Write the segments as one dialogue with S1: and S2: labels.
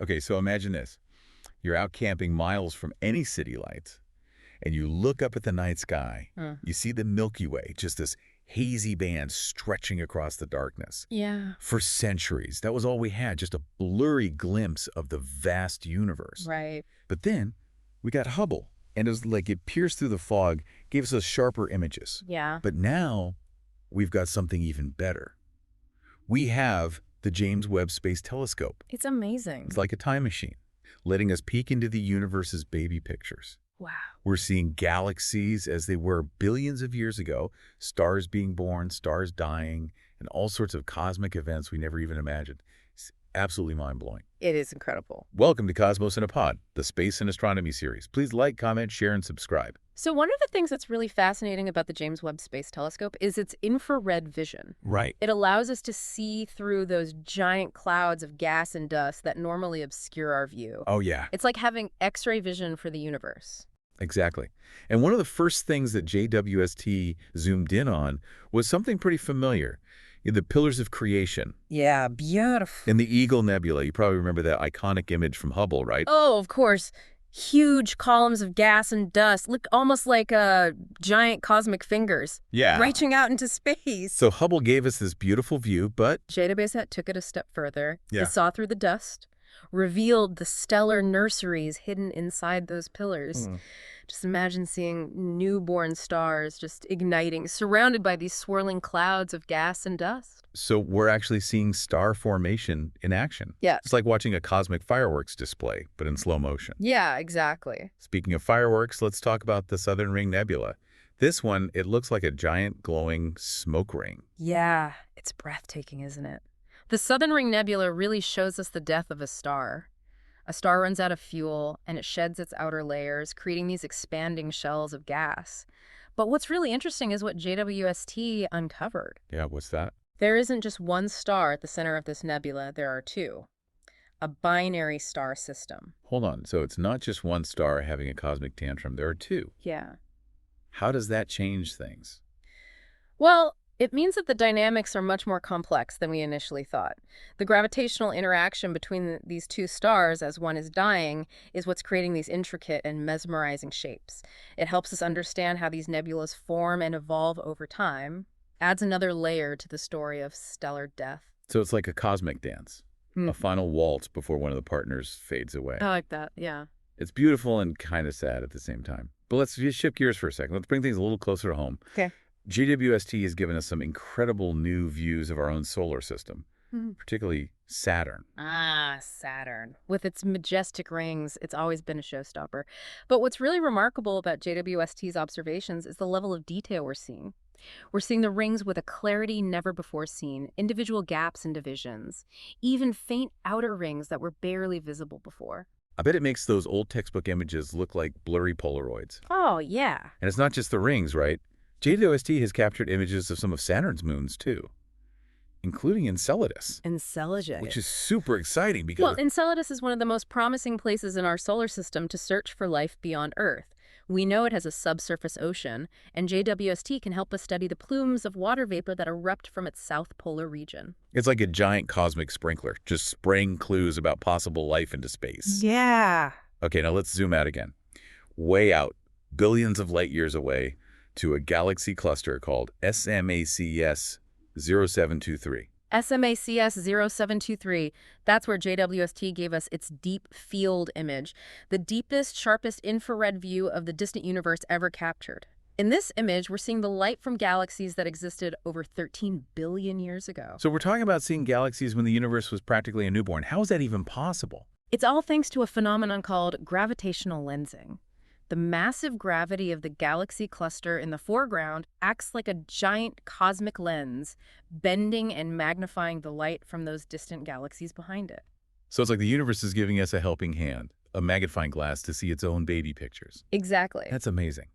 S1: Okay, so imagine this. You're out camping miles from any city lights, and you look up at the night sky.
S2: Huh.
S1: You see the Milky Way, just this hazy band stretching across the darkness.
S2: Yeah.
S1: For centuries, that was all we had, just a blurry glimpse of the vast universe.
S2: Right.
S1: But then we got Hubble, and it was like it pierced through the fog, gave us sharper images.
S2: Yeah.
S1: But now we've got something even better. We have the James Webb Space Telescope.
S2: It's amazing.
S1: It's like a time machine, letting us peek into the universe's baby pictures.
S2: Wow.
S1: We're seeing galaxies as they were billions of years ago, stars being born, stars dying, and all sorts of cosmic events we never even imagined. It's absolutely mind-blowing.
S2: It is incredible.
S1: Welcome to Cosmos in a Pod, the Space and Astronomy series. Please like, comment, share, and subscribe.
S2: So one of the things that's really fascinating about the James Webb Space Telescope is its infrared vision.
S1: Right.
S2: It allows us to see through those giant clouds of gas and dust that normally obscure our view.
S1: Oh, yeah,
S2: It's like having X-ray vision for the universe.
S1: exactly. And one of the first things that JWST zoomed in on was something pretty familiar. The pillars of creation.
S2: Yeah, beautiful.
S1: In the Eagle Nebula, you probably remember that iconic image from Hubble, right?
S2: Oh, of course. Huge columns of gas and dust look almost like giant cosmic fingers
S1: Yeah.
S2: reaching out into space.
S1: So Hubble gave us this beautiful view, but
S2: JWST took it a step further.
S1: Yeah.
S2: It saw through the dust, revealed the stellar nurseries hidden inside those pillars. Just imagine seeing newborn stars just igniting, surrounded by these swirling clouds of gas and dust.
S1: so we're actually seeing star formation in action.
S2: Yeah.
S1: It's like watching a cosmic fireworks display, but in slow motion.
S2: Yeah, exactly.
S1: Speaking of fireworks, let's talk about the Southern Ring Nebula. This one, it looks like a giant glowing smoke ring.
S2: Yeah, it's breathtaking, isn't it? The Southern Ring Nebula really shows us the death of a star. A star runs out of fuel, and it sheds its outer layers, creating these expanding shells of gas. But what's really interesting is what JWST uncovered.
S1: Yeah, what's that?
S2: There isn't just one star at the center of this nebula, there are two. A binary star system.
S1: Hold on. So it's not just one star having a cosmic tantrum. There are two.
S2: Yeah.
S1: How does that change things?
S2: Well, it means that the dynamics are much more complex than we initially thought. The gravitational interaction between these two stars as one is dying is what's creating these intricate and mesmerizing shapes. It helps us understand how these nebulas form and evolve over time, adds another layer to the story of stellar death.
S1: So it's like a cosmic dance, a final waltz before one of the partners fades away.
S2: I like that, yeah.
S1: It's beautiful and kind of sad at the same time. But let's just shift gears for a second. Let's bring things a little closer to home.
S2: Okay.
S1: JWST has given us some incredible new views of our own solar system, particularly Saturn.
S2: Ah, Saturn. With its majestic rings, it's always been a showstopper. But what's really remarkable about JWST's observations is the level of detail we're seeing. We're seeing the rings with a clarity never before seen, individual gaps and divisions, even faint outer rings that were barely visible before.
S1: I bet it makes those old textbook images look like blurry Polaroids.
S2: Oh, yeah.
S1: And it's not just the rings, right? JWST has captured images of some of Saturn's moons, too, including Enceladus,
S2: Enceladus.
S1: which is super exciting because...
S2: Well, Enceladus is one of the most promising places in our solar system to search for life beyond Earth. We know it has a subsurface ocean, and JWST can help us study the plumes of water vapor that erupt from its south polar region.
S1: It's like a giant cosmic sprinkler, just spraying clues about possible life into space.
S2: Yeah.
S1: Okay, now let's zoom out again. Way out, billions of light years away, to a galaxy cluster called SMACS 0723.
S2: SMACS 0723, that's where JWST gave us its deep field image, the deepest, sharpest infrared view of the distant universe ever captured. In this image, we're seeing the light from galaxies that existed over 13 billion years ago.
S1: So we're talking about seeing galaxies when the universe was practically a newborn. How is that even possible?
S2: It's all thanks to a phenomenon called gravitational lensing. The massive gravity of the galaxy cluster in the foreground acts like a giant cosmic lens, bending and magnifying the light from those distant galaxies behind it.
S1: So it's like the universe is giving us a helping hand, a magnifying glass to see its own baby pictures.
S2: Exactly.
S1: That's amazing.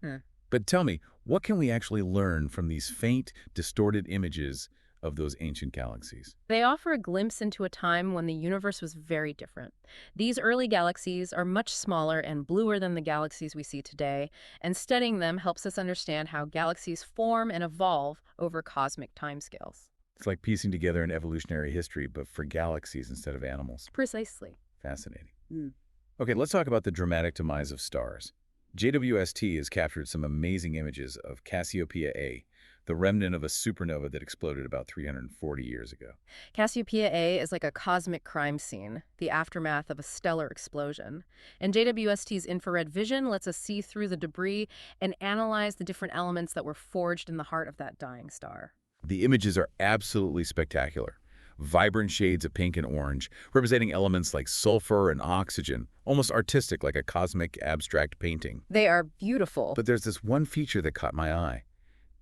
S1: But tell me, what can we actually learn from these faint, distorted images of those ancient galaxies?
S2: They offer a glimpse into a time when the universe was very different. These early galaxies are much smaller and bluer than the galaxies we see today, and studying them helps us understand how galaxies form and evolve over cosmic timescales.
S1: It's like piecing together an evolutionary history, but for galaxies instead of animals.
S2: Precisely.
S1: Fascinating.
S2: Mm.
S1: Okay, let's talk about the dramatic demise of stars. JWST has captured some amazing images of Cassiopeia A, the remnant of a supernova that exploded about 340 years ago.
S2: Cassiopeia A is like a cosmic crime scene, the aftermath of a stellar explosion. And JWST's infrared vision lets us see through the debris and analyze the different elements that were forged in the heart of that dying star.
S1: The images are absolutely spectacular. Vibrant shades of pink and orange, representing elements like sulfur and oxygen, almost artistic like a cosmic abstract painting.
S2: They are beautiful.
S1: But there's this one feature that caught my eye.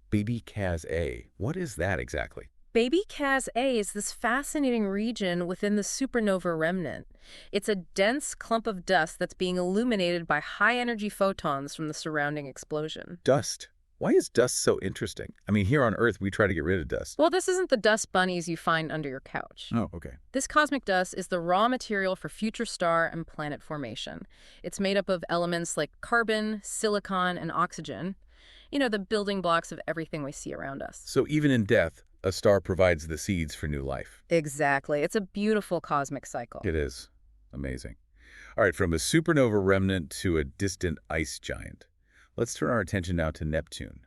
S1: Baby Cas A. What is that exactly?
S2: Baby Cas A is this fascinating region within the supernova remnant. It's a dense clump of dust that's being illuminated by high-energy photons from the surrounding explosion.
S1: Dust. Why is dust so interesting? I mean, here on Earth, we try to get rid of dust.
S2: Well, this isn't the dust bunnies you find under your couch.
S1: Oh, okay.
S2: This cosmic dust is the raw material for future star and planet formation. It's made up of elements like carbon, silicon, and oxygen. The building blocks of everything we see around us.
S1: So even in death, a star provides the seeds for new life.
S2: Exactly. It's a beautiful cosmic cycle.
S1: It is. Amazing. All right, from a supernova remnant to a distant ice giant. Let's turn our attention now to Neptune,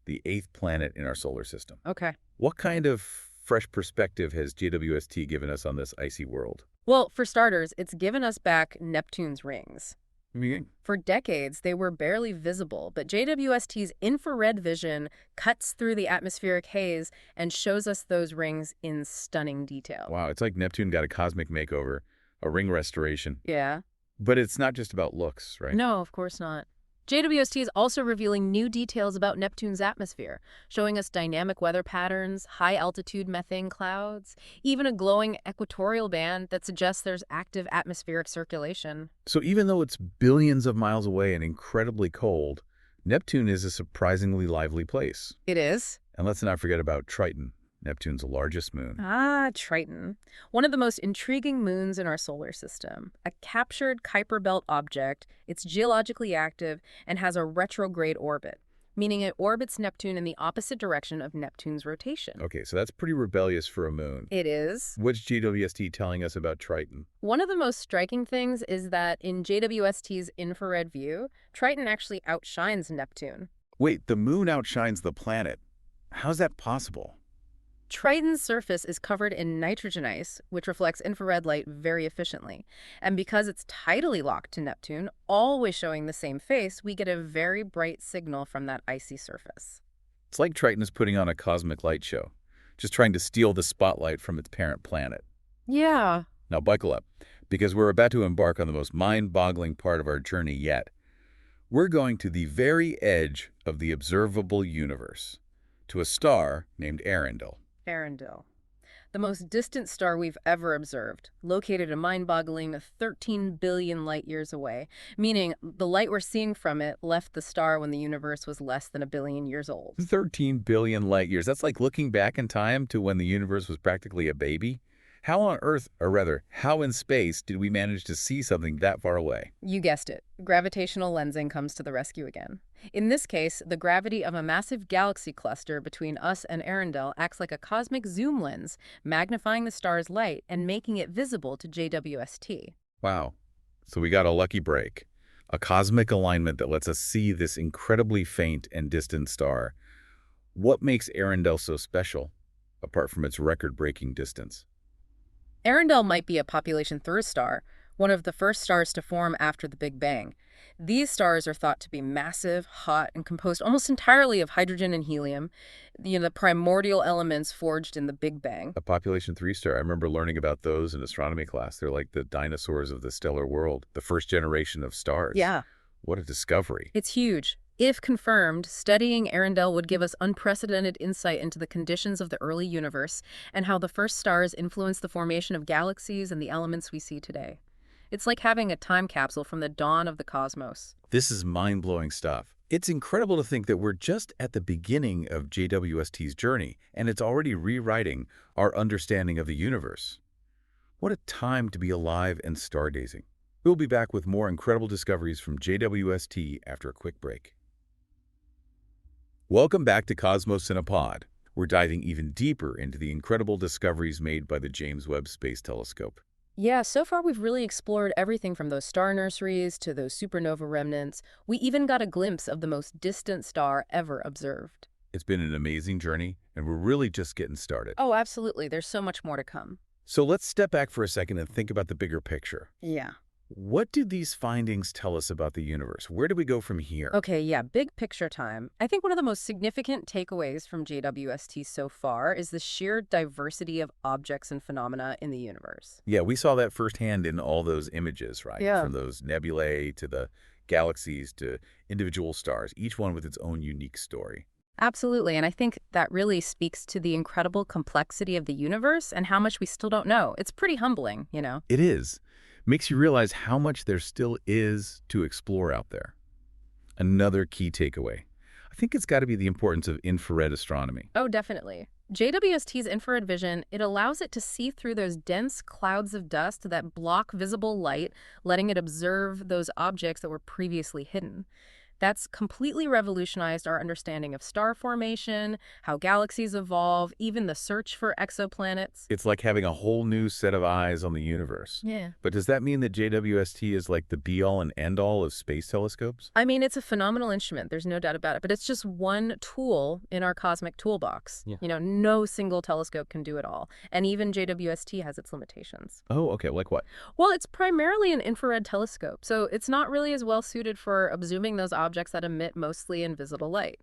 S1: the 8th planet in our solar system.
S2: Okay.
S1: What kind of fresh perspective has JWST given us on this icy world?
S2: Well, for starters, it's given us back Neptune's rings.
S1: I mean,
S2: For decades, they were barely visible, but JWST's infrared vision cuts through the atmospheric haze and shows us those rings in stunning detail.
S1: wow, it's like Neptune got a cosmic makeover, a ring restoration.
S2: Yeah.
S1: But it's not just about looks, right?
S2: No, of course not. JWST is also revealing new details about Neptune's atmosphere, showing us dynamic weather patterns, high-altitude methane clouds, even a glowing equatorial band that suggests there's active atmospheric circulation.
S1: So even though it's billions of miles away and incredibly cold, Neptune is a surprisingly lively place.
S2: It is.
S1: And let's not forget about Triton, Neptune's largest moon.
S2: Ah, Triton. One of the most intriguing moons in our solar system. A captured Kuiper Belt object, it's geologically active and has a retrograde orbit, meaning it orbits Neptune in the opposite direction of Neptune's rotation.
S1: Okay, so that's pretty rebellious for a moon.
S2: It is.
S1: What's JWST telling us about Triton?
S2: One of the most striking things is that in JWST's infrared view, Triton actually outshines Neptune.
S1: Wait, the moon outshines the planet. How's that possible?
S2: Triton's surface is covered in nitrogen ice, which reflects infrared light very efficiently. And because it's tidally locked to Neptune, always showing the same face, we get a very bright signal from that icy surface.
S1: It's like Triton is putting on a cosmic light show, just trying to steal the spotlight from its parent planet.
S2: Yeah.
S1: Now buckle up, because we're about to embark on the most mind-boggling part of our journey yet. We're going to the very edge of the observable universe, to a star named Earendel.
S2: Earendel, the most distant star we've ever observed, located a mind-boggling 13 billion light-years away, meaning the light we're seeing from it left the star when the universe was less than a billion years old.
S1: 13 billion light years. That's like looking back in time to when the universe was practically a baby. How on Earth, or rather, how in space did we manage to see something that far away?
S2: You guessed it. Gravitational lensing comes to the rescue again. In this case, the gravity of a massive galaxy cluster between us and Earendel acts like a cosmic zoom lens, magnifying the star's light and making it visible to JWST.
S1: Wow. So we got a lucky break. A cosmic alignment that lets us see this incredibly faint and distant star. What makes Earendel so special, apart from its record-breaking distance?
S2: Earendel might be a population through star, one of the first stars to form after the Big Bang. These stars are thought to be massive, hot, and composed almost entirely of hydrogen and helium, the primordial elements forged in the Big Bang.
S1: A population 3 star. I remember learning about those in astronomy class. They're like the dinosaurs of the stellar world, the first generation of stars.
S2: Yeah.
S1: What a discovery.
S2: It's huge. If confirmed, studying Earendel would give us unprecedented insight into the conditions of the early universe and how the first stars influenced the formation of galaxies and the elements we see today. It's like having a time capsule from the dawn of the cosmos.
S1: This is mind-blowing stuff. It's incredible to think that we're just at the beginning of JWST's journey, and it's already rewriting our understanding of the universe. What a time to be alive and stargazing. We'll be back with more incredible discoveries from JWST after a quick break. Welcome back to Cosmos in a Pod. We're diving even deeper into the incredible discoveries made by the James Webb Space Telescope.
S2: Yeah, so far we've really explored everything from those star nurseries to those supernova remnants. We even got a glimpse of the most distant star ever observed.
S1: It's been an amazing journey, and we're really just getting started.
S2: Oh, absolutely. There's so much more to come.
S1: So let's step back for a second and think about the bigger picture.
S2: Yeah.
S1: What do these findings tell us about the universe? Where do we go from here?
S2: Okay, yeah, big picture time. I think one of the most significant takeaways from JWST so far is the sheer diversity of objects and phenomena in the universe.
S1: Yeah, we saw that firsthand in all those images, right?
S2: Yeah.
S1: From those nebulae to the galaxies to individual stars, each one with its own unique story.
S2: Absolutely, and I think that really speaks to the incredible complexity of the universe and how much we still don't know. It's pretty humbling, you know?
S1: It is. Makes you realize how much there still is to explore out there. Another key takeaway. I think it's got to be the importance of infrared astronomy.
S2: Oh, definitely. JWST's infrared vision, it allows it to see through those dense clouds of dust that block visible light, letting it observe those objects that were previously hidden. That's completely revolutionized our understanding of star formation, how galaxies evolve, even the search for exoplanets.
S1: It's like having a whole new set of eyes on the universe.
S2: Yeah.
S1: But does that mean that JWST is like the be-all and end-all of space telescopes?
S2: I mean, it's a phenomenal instrument. There's no doubt about it. But it's just one tool in our cosmic toolbox.
S1: Yeah.
S2: You know, no single telescope can do it all. And even JWST has its limitations.
S1: Oh, okay. Like what?
S2: Well, it's primarily an infrared telescope, so it's not really as well suited for observing those objects that emit mostly invisible light.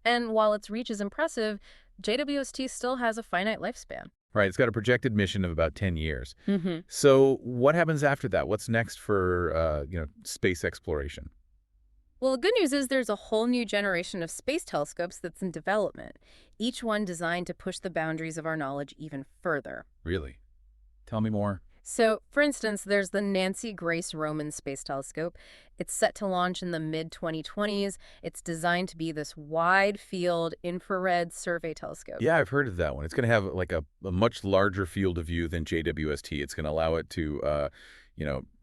S2: And while its reach is impressive, JWST still has a finite lifespan.
S1: Right. It's got a projected mission of about 10 years.
S2: Hmm.
S1: So what happens after that? What's next for, space exploration?
S2: Well, the good news is there's a whole new generation of space telescopes that's in development, each one designed to push the boundaries of our knowledge even further.
S1: Really? Tell me more.
S2: So, for instance, there's the Nancy Grace Roman Space Telescope. It's set to launch in the mid-2020s. It's designed to be this wide-field infrared survey telescope.
S1: Yeah, I've heard of that one. It's going to have like a much larger field of view than JWST. It's going to allow it to,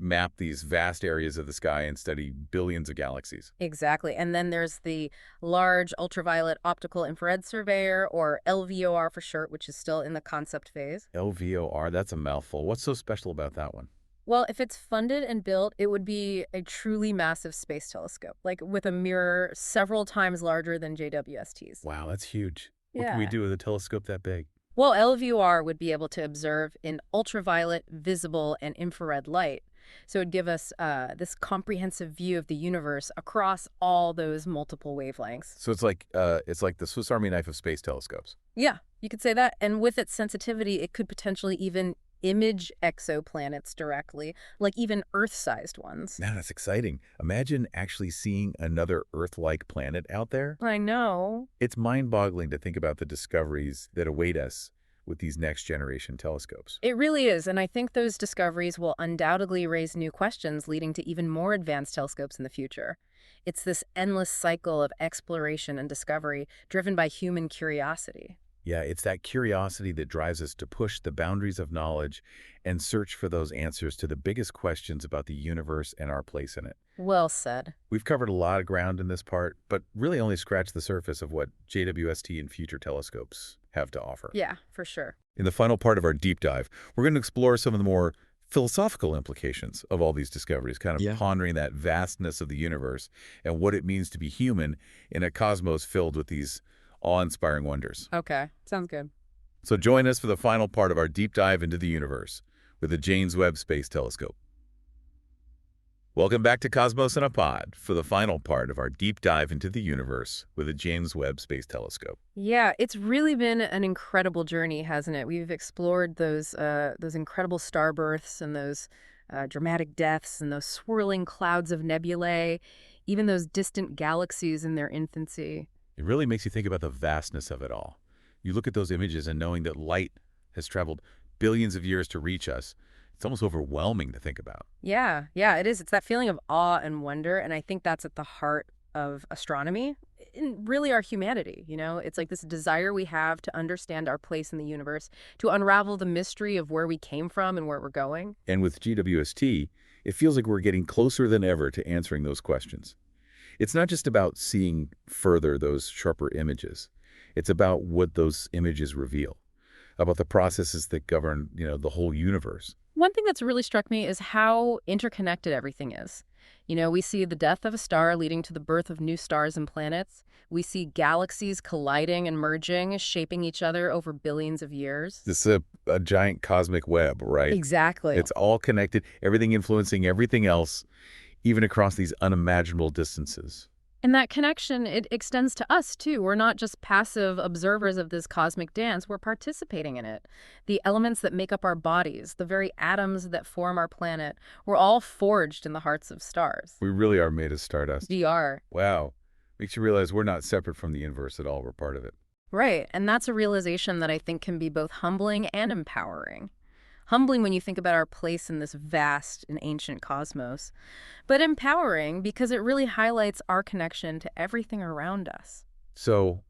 S1: map these vast areas of the sky and study billions of galaxies.
S2: Exactly. And then there's the Large Ultraviolet Optical Infrared Surveyor, or LVOR for short, which is still in the concept phase.
S1: LVOR, that's a mouthful. What's so special about that one?
S2: Well, if it's funded and built, it would be a truly massive space telescope, like with a mirror several times larger than JWST's.
S1: Wow, that's huge. What can we
S2: Yeah.
S1: do with a telescope that big?
S2: Well, LVOR would be able to observe in ultraviolet, visible, and infrared light. So it would give us this comprehensive view of the universe across all those multiple wavelengths.
S1: So it's like the Swiss Army knife of space telescopes.
S2: Yeah, you could say that. And with its sensitivity, it could potentially even image exoplanets directly, like even Earth-sized ones.
S1: Man, that's exciting. Imagine actually seeing another Earth-like planet out there.
S2: I know.
S1: It's mind-boggling to think about the discoveries that await us with these next-generation telescopes.
S2: It really is, and I think those discoveries will undoubtedly raise new questions, leading to even more advanced telescopes in the future. It's this endless cycle of exploration and discovery driven by human curiosity.
S1: Yeah, it's that curiosity that drives us to push the boundaries of knowledge and search for those answers to the biggest questions about the universe and our place in it.
S2: Well said.
S1: We've covered a lot of ground in this part, but really only scratched the surface of what JWST and future telescopes have to offer.
S2: Yeah, for sure.
S1: In the final part of our deep dive, we're going to explore some of the more philosophical implications of all these discoveries, kind of
S3: Yeah.
S1: pondering that vastness of the universe and what it means to be human in a cosmos filled with these awe-inspiring wonders.
S2: Okay, sounds good.
S1: So join us for the final part of our deep dive into the universe with the James Webb Space Telescope. Welcome back to Cosmos in a Pod for the final part of our deep dive into the universe with the James Webb Space Telescope.
S2: Yeah, it's really been an incredible journey, hasn't it? We've explored those incredible starbursts and those dramatic deaths and those swirling clouds of nebulae, even those distant galaxies in their infancy.
S1: It really makes you think about the vastness of it all. You look at those images and knowing that light has traveled billions of years to reach us, it's almost overwhelming to think about.
S2: Yeah, yeah, it is. It's that feeling of awe and wonder, and I think that's at the heart of astronomy and really our humanity, you know? It's like this desire we have to understand our place in the universe, to unravel the mystery of where we came from and where we're going.
S1: And with GWST, it feels like we're getting closer than ever to answering those questions. It's not just about seeing further those sharper images. It's about what those images reveal, about the processes that govern, the whole universe.
S2: One thing that's really struck me is how interconnected everything is. We see the death of a star leading to the birth of new stars and planets. We see galaxies colliding and merging, shaping each other over billions of years.
S1: This is a giant cosmic web, right?
S2: Exactly.
S1: It's all connected, everything influencing everything else, even across these unimaginable distances.
S2: And that connection, it extends to us, too. We're not just passive observers of this cosmic dance, we're participating in it. The elements that make up our bodies, the very atoms that form our planet, we're all forged in the hearts of stars.
S1: We really are made of stardust.
S2: We are.
S1: Wow. Makes you realize we're not separate from the universe at all. We're part of it.
S2: Right. And that's a realization that I think can be both humbling and empowering. Humbling when you think about our place in this vast and ancient cosmos, but empowering because it really highlights our connection to everything around us.
S1: So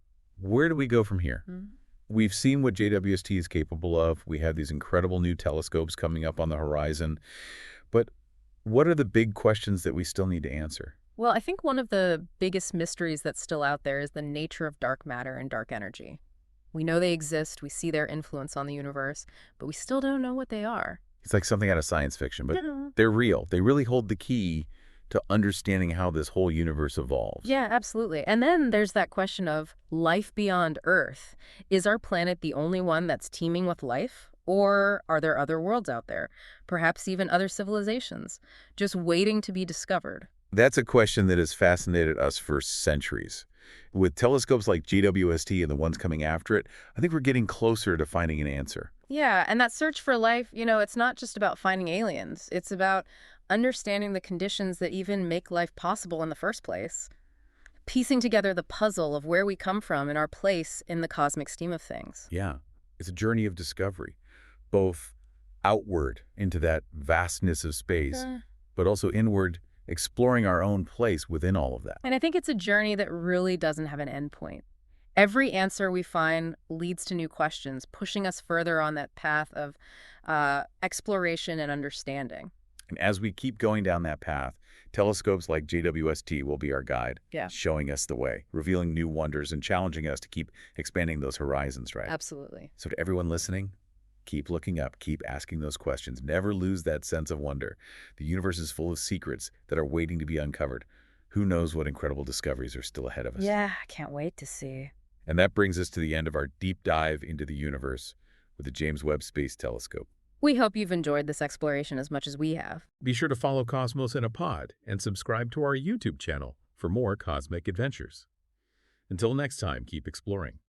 S1: where do we go from here?
S2: Mhm.
S1: We've seen what JWST is capable of. We have these incredible new telescopes coming up on the horizon. But what are the big questions that we still need to answer?
S2: Well, I think one of the biggest mysteries that's still out there is the nature of dark matter and dark energy. We know they exist, we see their influence on the universe, but we still don't know what they are.
S1: It's like something out of science fiction, but
S2: Yeah.
S1: they're real. They really hold the key to understanding how this whole universe evolves.
S2: Yeah, absolutely. And then there's that question of life beyond Earth. Is our planet the only one that's teeming with life? Or are there other worlds out there? Perhaps even other civilizations, just waiting to be discovered.
S1: That's a question that has fascinated us for centuries. With telescopes like JWST and the ones coming after it, I think we're getting closer to finding an answer.
S2: Yeah, and that search for life, it's not just about finding aliens. It's about understanding the conditions that even make life possible in the first place. Piecing together the puzzle of where we come from and our place in the cosmic scheme of things.
S1: Yeah, it's a journey of discovery, both outward into that vastness of space,
S2: Uh,
S1: but also inward, exploring our own place within all of that.
S2: And I think it's a journey that really doesn't have an endpoint. Every answer we find leads to new questions, pushing us further on that path of exploration and understanding.
S1: And as we keep going down that path, telescopes like JWST will be our guide,
S2: Yeah,
S1: showing us the way, revealing new wonders, and challenging us to keep expanding those horizons, right?
S2: absolutely.
S1: So to everyone listening, keep looking up, keep asking those questions. Never lose that sense of wonder. The universe is full of secrets that are waiting to be uncovered. Who knows what incredible discoveries are still ahead of us?
S2: Yeah, I can't wait to see.
S1: And that brings us to the end of our deep dive into the universe with the James Webb Space Telescope.
S2: We hope you've enjoyed this exploration as much as we have.
S1: Be sure to follow Cosmos in a Pod and subscribe to our YouTube channel for more cosmic adventures. Until next time, keep exploring.